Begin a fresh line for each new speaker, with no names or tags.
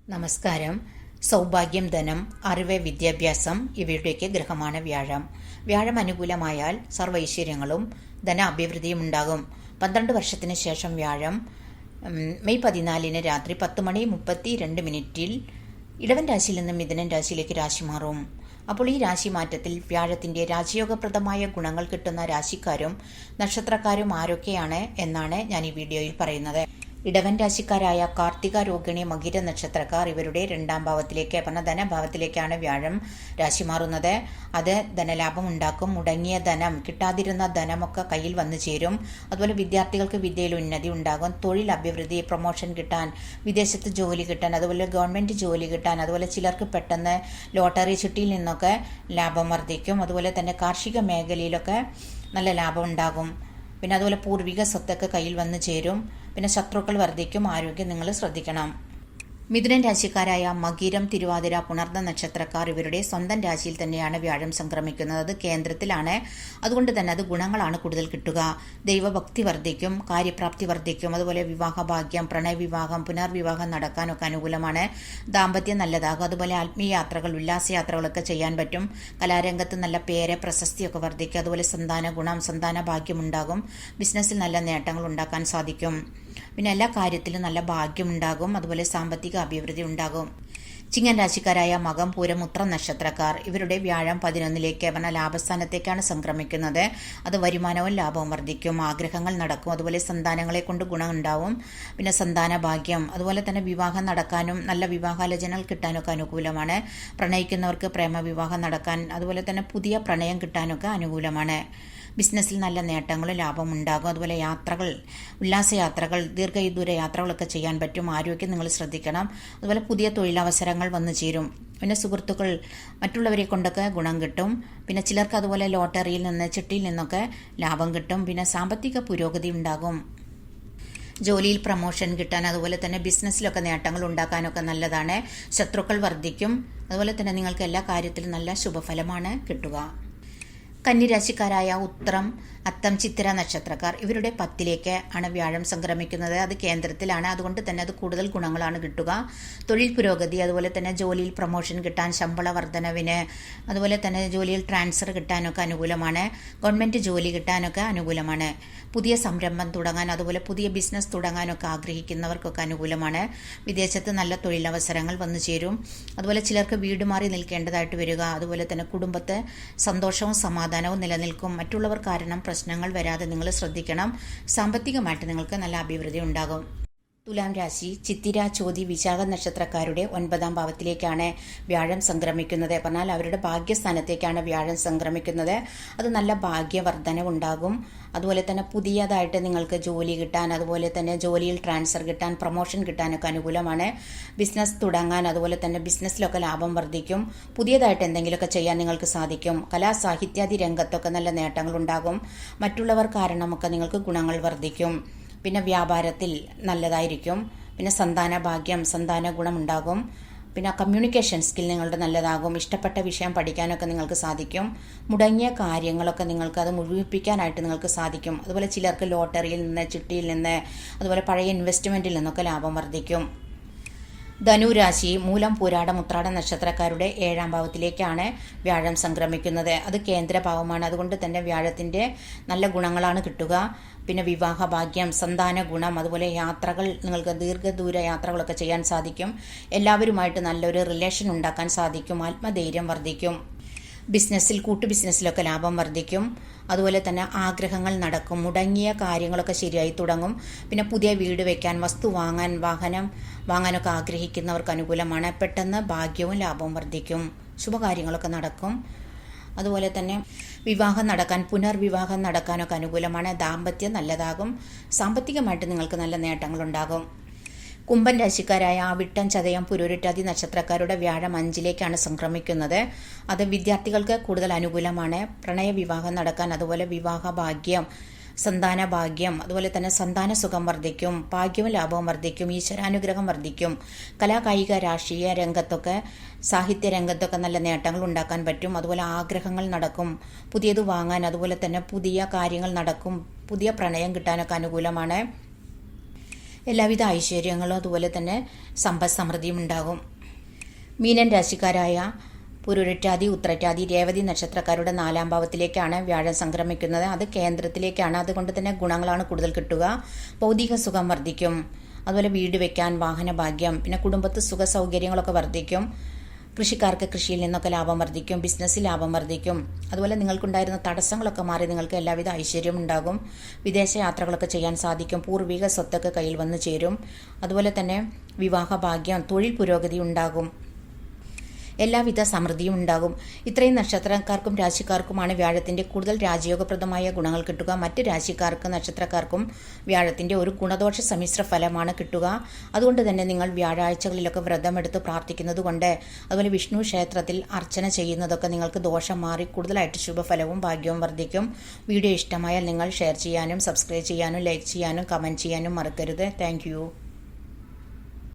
നമസ്കാരം. സൗഭാഗ്യം, ധനം, അറിവ്, വിദ്യാഭ്യാസം ഇവയുടെയൊക്കെ ഗ്രഹമാണ് വ്യാഴം. വ്യാഴം അനുകൂലമായാൽ സർവ്വ ഐശ്വര്യങ്ങളും ധന അഭിവൃദ്ധിയും ഉണ്ടാകും. 12 വർഷത്തിന് ശേഷം വ്യാഴം മെയ് 14 രാത്രി 10:32 ഇടവൻ രാശിയിൽ നിന്നും മിഥുനൻ രാശിയിലേക്ക് രാശി മാറും. അപ്പോൾ ഈ രാശി മാറ്റത്തിൽ വ്യാഴത്തിന്റെ രാജയോഗപ്രദമായ ഗുണങ്ങൾ കിട്ടുന്ന രാശിക്കാരും നക്ഷത്രക്കാരും ആരൊക്കെയാണ് എന്നാണ് ഞാൻ ഈ വീഡിയോയിൽ പറയുന്നത്. ഇടവൻ രാശിക്കാരായ കാർത്തിക, രോഹിണി, മകീര നക്ഷത്രക്കാർ ഇവരുടെ 2ാം ഭാവത്തിലേക്ക് ധനഭാവത്തിലേക്കാണ് വ്യാഴം രാശി മാറുന്നത്. അത് ധനലാഭം ഉണ്ടാക്കും. മുടങ്ങിയ ധനം, കിട്ടാതിരുന്ന ധനമൊക്കെ കയ്യിൽ വന്നു ചേരും. അതുപോലെ വിദ്യാർത്ഥികൾക്ക് വിദ്യയിൽ ഉന്നതി ഉണ്ടാകും. തൊഴിൽ അഭിവൃദ്ധി, പ്രൊമോഷൻ കിട്ടാൻ, വിദേശത്ത് ജോലി കിട്ടാൻ, അതുപോലെ ഗവൺമെന്റ് ജോലി കിട്ടാൻ, അതുപോലെ ചിലർക്ക് പെട്ടെന്ന് ലോട്ടറി ചിട്ടിയിൽ നിന്നൊക്കെ ലാഭം വർദ്ധിക്കും. അതുപോലെ തന്നെ കാർഷിക മേഖലയിലൊക്കെ നല്ല ലാഭം ഉണ്ടാകും. പിന്നെ അതുപോലെ പൂർവിക സ്വത്തൊക്കെ കയ്യിൽ വന്നു ചേരും. പിന്നെ ശത്രുക്കൾ വർദ്ധിക്കും. ആരോഗ്യം നിങ്ങൾ ശ്രദ്ധിക്കണം. മിഥുനൻ രാശിക്കാരായ മകീരം, തിരുവാതിര, പുണർന്ന നക്ഷത്രക്കാർ ഇവരുടെ സ്വന്തം രാശിയിൽ തന്നെയാണ് വ്യാഴം സംക്രമിക്കുന്നത്. അത് കേന്ദ്രത്തിലാണ്. അതുകൊണ്ട് തന്നെ അത് ഗുണങ്ങളാണ് കൂടുതൽ കിട്ടുക. ദൈവഭക്തി വർദ്ധിക്കും, കാര്യപ്രാപ്തി വർദ്ധിക്കും. അതുപോലെ വിവാഹഭാഗ്യം, പ്രണയവിവാഹം, പുനർവിവാഹം നടക്കാനൊക്കെ അനുകൂലമാണ്. ദാമ്പത്യം നല്ലതാകും. അതുപോലെ ആത്മീയ യാത്രകൾ, ഉല്ലാസയാത്രകളൊക്കെ ചെയ്യാൻ പറ്റും. കലാരംഗത്ത് നല്ല പേര്, പ്രശസ്തിയൊക്കെ വർദ്ധിക്കും. അതുപോലെ സന്താന ഗുണം, സന്താന ഭാഗ്യം ഉണ്ടാകും. ബിസിനസ്സിൽ നല്ല നേട്ടങ്ങൾ ഉണ്ടാക്കാൻ സാധിക്കും. പിന്നെ എല്ലാ കാര്യത്തിലും നല്ല ഭാഗ്യമുണ്ടാകും. അതുപോലെ സാമ്പത്തിക അഭിവൃദ്ധി ഉണ്ടാകും. ചിങ്ങൻ രാശിക്കാരായ മകം, പൂരം, ഉത്രം നക്ഷത്രക്കാർ ഇവരുടെ വ്യാഴം 11 ലാഭസ്ഥാനത്തേക്കാണ് സംക്രമിക്കുന്നത്. അത് വരുമാനവും ലാഭവും വർദ്ധിക്കും. ആഗ്രഹങ്ങൾ നടക്കും. അതുപോലെ സന്താനങ്ങളെ കൊണ്ട് ഗുണം ഉണ്ടാവും. പിന്നെ സന്താന ഭാഗ്യം, അതുപോലെ തന്നെ വിവാഹം നടക്കാനും നല്ല വിവാഹാലോചനകൾ കിട്ടാനൊക്കെ അനുകൂലമാണ്. പ്രണയിക്കുന്നവർക്ക് പ്രേമവിവാഹം നടക്കാൻ, അതുപോലെ തന്നെ പുതിയ പ്രണയം കിട്ടാനൊക്കെ അനുകൂലമാണ്. ബിസിനസ്സിൽ നല്ല നേട്ടങ്ങളും ലാഭം ഉണ്ടാകും. അതുപോലെ യാത്രകൾ, ഉല്ലാസയാത്രകൾ, ദീർഘദൂര യാത്രകളൊക്കെ ചെയ്യാൻ പറ്റും. ആരോഗ്യം നിങ്ങൾ ശ്രദ്ധിക്കണം. അതുപോലെ പുതിയ തൊഴിലവസരങ്ങൾ വന്നു ചേരും. പിന്നെ സുഹൃത്തുക്കൾ, മറ്റുള്ളവരെ കൊണ്ടൊക്കെ ഗുണം കിട്ടും. പിന്നെ ചിലർക്ക് അതുപോലെ ലോട്ടറിയിൽ നിന്ന്, ചിട്ടിയിൽ നിന്നൊക്കെ ലാഭം കിട്ടും. പിന്നെ സാമ്പത്തിക പുരോഗതി ഉണ്ടാകും. ജോലിയിൽ പ്രമോഷൻ കിട്ടാൻ, അതുപോലെ തന്നെ ബിസിനസ്സിലൊക്കെ നേട്ടങ്ങൾ ഉണ്ടാക്കാനൊക്കെ നല്ലതാണ്. ശത്രുക്കൾ വർദ്ധിക്കും. അതുപോലെ തന്നെ നിങ്ങൾക്ക് എല്ലാ കാര്യത്തിലും നല്ല ശുഭഫലമാണ് കിട്ടുക. കന്നിരാശിക്കാരായ ഉത്രം, അത്തം, ചിത്തിര നക്ഷത്രക്കാർ ഇവരുടെ 10 ആണ് വ്യാഴം സംക്രമിക്കുന്നത്. അത് കേന്ദ്രത്തിലാണ്. അതുകൊണ്ട് തന്നെ അത് കൂടുതൽ ഗുണങ്ങളാണ് കിട്ടുക. തൊഴിൽ പുരോഗതി, അതുപോലെ തന്നെ ജോലിയിൽ പ്രൊമോഷൻ കിട്ടാൻ, ശമ്പള വർധനവിന്, അതുപോലെ തന്നെ ജോലിയിൽ ട്രാൻസ്ഫർ കിട്ടാനൊക്കെ അനുകൂലമാണ്. ഗവൺമെന്റ് ജോലി കിട്ടാനൊക്കെ അനുകൂലമാണ്. പുതിയ സംരംഭം തുടങ്ങാൻ, അതുപോലെ പുതിയ ബിസിനസ് തുടങ്ങാനൊക്കെ ആഗ്രഹിക്കുന്നവർക്കൊക്കെ അനുകൂലമാണ്. വിദേശത്ത് നല്ല തൊഴിലവസരങ്ങൾ വന്നു ചേരും. അതുപോലെ ചിലർക്ക് വീട് മാറി നിൽക്കേണ്ടതായിട്ട് വരിക. അതുപോലെ തന്നെ കുടുംബത്തെ സന്തോഷവും സമാധാനവും നിലനിൽക്കും. മറ്റുള്ളവർ കാരണം പ്രശ്നങ്ങൾ വരാതെ നിങ്ങൾ ശ്രദ്ധിക്കണം. സാമ്പത്തികമായിട്ട് നിങ്ങൾക്ക് നല്ല അഭിവൃദ്ധി ഉണ്ടാകും. തുലാം രാശി, ചിത്തിര, ചോതി, വിശാഖ നക്ഷത്രക്കാരുടെ 9ാം ഭാവത്തിലേക്കാണ് വ്യാഴം സംക്രമിക്കുന്നത്. പറഞ്ഞാൽ അവരുടെ ഭാഗ്യസ്ഥാനത്തേക്കാണ് വ്യാഴം സംക്രമിക്കുന്നത്. അത് നല്ല ഭാഗ്യവർദ്ധനവുണ്ടാകും. അതുപോലെ തന്നെ പുതിയതായിട്ട് നിങ്ങൾക്ക് ജോലി കിട്ടാൻ, അതുപോലെ തന്നെ ജോലിയിൽ ട്രാൻസ്ഫർ കിട്ടാൻ, പ്രൊമോഷൻ കിട്ടാനൊക്കെ അനുകൂലമാണ്. ബിസിനസ് തുടങ്ങാൻ, അതുപോലെ തന്നെ ബിസിനസ്സിലൊക്കെ ലാഭം വർദ്ധിക്കും. പുതിയതായിട്ട് എന്തെങ്കിലുമൊക്കെ ചെയ്യാൻ നിങ്ങൾക്ക് സാധിക്കും. കലാ സാഹിത്യാദി രംഗത്തൊക്കെ നല്ല നേട്ടങ്ങൾ ഉണ്ടാകും. മറ്റുള്ളവർ കാരണമൊക്കെ നിങ്ങൾക്ക് ഗുണങ്ങൾ വർദ്ധിക്കും. പിന്നെ വ്യാപാരത്തിൽ നല്ലതായിരിക്കും. പിന്നെ സന്താന ഭാഗ്യം, സന്താന ഗുണം ഉണ്ടാകും. പിന്നെ കമ്മ്യൂണിക്കേഷൻ സ്കിൽ നിങ്ങളുടെ നല്ലതാകും. ഇഷ്ടപ്പെട്ട വിഷയം പഠിക്കാനൊക്കെ നിങ്ങൾക്ക് സാധിക്കും. മുടങ്ങിയ കാര്യങ്ങളൊക്കെ നിങ്ങൾക്ക് അത് മുഴുവിപ്പിക്കാനായിട്ട് നിങ്ങൾക്ക് സാധിക്കും. അതുപോലെ ചിലർക്ക് ലോട്ടറിയിൽ നിന്ന്, ചിട്ടിയിൽ നിന്ന്, അതുപോലെ പഴയ ഇൻവെസ്റ്റ്മെന്റിൽ നിന്നൊക്കെ ലാഭം വർദ്ധിക്കും. ധനുരാശി, മൂലം, പൂരാടം, ഉത്രാടം നക്ഷത്രക്കാരുടെ 7ാം ഭാവത്തിലേക്കാണ് വ്യാഴം സംക്രമിക്കുന്നത്. അത് കേന്ദ്രഭാവമാണ്. അതുകൊണ്ട് തന്നെ വ്യാഴത്തിന്റെ നല്ല ഗുണങ്ങളാണ് കിട്ടുക. പിന്നെ വിവാഹ ഭാഗ്യം, സന്താന ഗുണം, അതുപോലെ യാത്രകൾ, നിങ്ങൾക്ക് ദീർഘദൂര യാത്രകളൊക്കെ ചെയ്യാൻ സാധിക്കും. എല്ലാവരുമായിട്ട് നല്ലൊരു റിലേഷൻ ഉണ്ടാക്കാൻ സാധിക്കും. ആത്മധൈര്യം വർദ്ധിക്കും. ബിസിനസ്സിൽ, കൂട്ടു ബിസിനസ്സിലൊക്കെ ലാഭം വർദ്ധിക്കും. അതുപോലെ തന്നെ ആഗ്രഹങ്ങൾ നടക്കും. മുടങ്ങിയ കാര്യങ്ങളൊക്കെ ശരിയായി തുടങ്ങും. പിന്നെ പുതിയ വീട് വെക്കാൻ, വസ്തു വാങ്ങാൻ, വാഹനം വാങ്ങാനൊക്കെ ആഗ്രഹിക്കുന്നവർക്ക് അനുകൂലമാണ്. പെട്ടെന്ന് ഭാഗ്യവും ലാഭവും വർദ്ധിക്കും. ശുഭകാര്യങ്ങളൊക്കെ നടക്കും. അതുപോലെ തന്നെ വിവാഹം നടക്കാൻ, പുനർവിവാഹം നടക്കാനൊക്കെ അനുകൂലമാണ്. ദാമ്പത്യം നല്ലതാകും. സാമ്പത്തികമായിട്ട് നിങ്ങൾക്ക് നല്ല നേട്ടങ്ങളുണ്ടാകും. കുംഭൻ രാശിക്കാരായ ആവിട്ടം, ചതയം, പുരുരുട്ടാതി നക്ഷത്രക്കാരുടെ വ്യാഴം 5ലേക്കാണ് സംക്രമിക്കുന്നത്. അത് വിദ്യാർത്ഥികൾക്ക് കൂടുതൽ അനുകൂലമാണ്. പ്രണയവിവാഹം നടക്കാൻ, അതുപോലെ വിവാഹ ഭാഗ്യം, സന്താന ഭാഗ്യം, അതുപോലെ തന്നെ സന്താന സുഖം വർദ്ധിക്കും. ഭാഗ്യവും ലാഭവും വർദ്ധിക്കും. ഈശ്വരാനുഗ്രഹം വർദ്ധിക്കും. കലാകായിക, രാഷ്ട്രീയ രംഗത്തൊക്കെ, സാഹിത്യ രംഗത്തൊക്കെ നല്ല നേട്ടങ്ങൾ ഉണ്ടാക്കാൻ പറ്റും. അതുപോലെ ആഗ്രഹങ്ങൾ നടക്കും. പുതിയത് വാങ്ങാൻ, അതുപോലെ തന്നെ പുതിയ കാര്യങ്ങൾ നടക്കും. പുതിയ പ്രണയം കിട്ടാനൊക്കെ അനുകൂലമാണ്. എല്ലാവിധ ഐശ്വര്യങ്ങളും അതുപോലെ തന്നെ സമ്പദ് സമൃദ്ധിയും ഉണ്ടാകും. മീനൻ രാശിക്കാരായ പുരുരട്ടാതി, ഉത്രട്ടാതി, രേവതി നക്ഷത്രക്കാരുടെ 4ാം ഭാവത്തിലേക്കാണ് വ്യാഴം സംക്രമിക്കുന്നത്. അത് കേന്ദ്രത്തിലേക്കാണ്. അതുകൊണ്ട് തന്നെ ഗുണങ്ങളാണ് കൂടുതൽ കിട്ടുക. ഭൗതിക സുഖം വർദ്ധിക്കും. അതുപോലെ വീട് വെക്കാൻ, വാഹന ഭാഗ്യം, പിന്നെ കുടുംബത്ത് സുഖ സൗകര്യങ്ങളൊക്കെ വർദ്ധിക്കും. കൃഷിക്കാർക്ക് കൃഷിയിൽ നിന്നൊക്കെ ലാഭം വർദ്ധിക്കും. ബിസിനസ്സിൽ ലാഭം വർദ്ധിക്കും. അതുപോലെ നിങ്ങൾക്കുണ്ടായിരുന്ന തടസ്സങ്ങളൊക്കെ മാറി നിങ്ങൾക്ക് എല്ലാവിധ ഐശ്വര്യം ഉണ്ടാകും. വിദേശ യാത്രകളൊക്കെ ചെയ്യാൻ സാധിക്കും. പൂർവിക സ്വത്തൊക്കെ കയ്യിൽ വന്നു ചേരും. അതുപോലെ തന്നെ വിവാഹ ഭാഗ്യം, തൊഴിൽ പുരോഗതി ഉണ്ടാകും. എല്ലാവിധ സമൃദ്ധിയും ഉണ്ടാകും. ഇത്രയും നക്ഷത്രക്കാർക്കും രാശിക്കാർക്കുമാണ് വ്യാഴത്തിൻ്റെ കൂടുതൽ രാജയോഗപ്രദമായ ഗുണങ്ങൾ കിട്ടുക. മറ്റ് രാശിക്കാർക്ക്, നക്ഷത്രക്കാർക്കും വ്യാഴത്തിൻ്റെ ഒരു ഗുണദോഷ സമ്മിശ്ര ഫലമാണ് കിട്ടുക. അതുകൊണ്ട് തന്നെ നിങ്ങൾ വ്യാഴാഴ്ചകളിലൊക്കെ വ്രതമെടുത്ത് പ്രാർത്ഥിക്കുന്നത് കൊണ്ട്, അതുപോലെ വിഷ്ണു ക്ഷേത്രത്തിൽ അർച്ചന ചെയ്യുന്നതൊക്കെ നിങ്ങൾക്ക് ദോഷം മാറി കൂടുതലായിട്ട് ശുഭഫലവും ഭാഗ്യവും വർദ്ധിക്കും. വീഡിയോ ഇഷ്ടമായാൽ നിങ്ങൾ ഷെയർ ചെയ്യാനും സബ്സ്ക്രൈബ് ചെയ്യാനും ലൈക്ക് ചെയ്യാനും കമൻറ്റ് ചെയ്യാനും മറക്കരുത്. താങ്ക്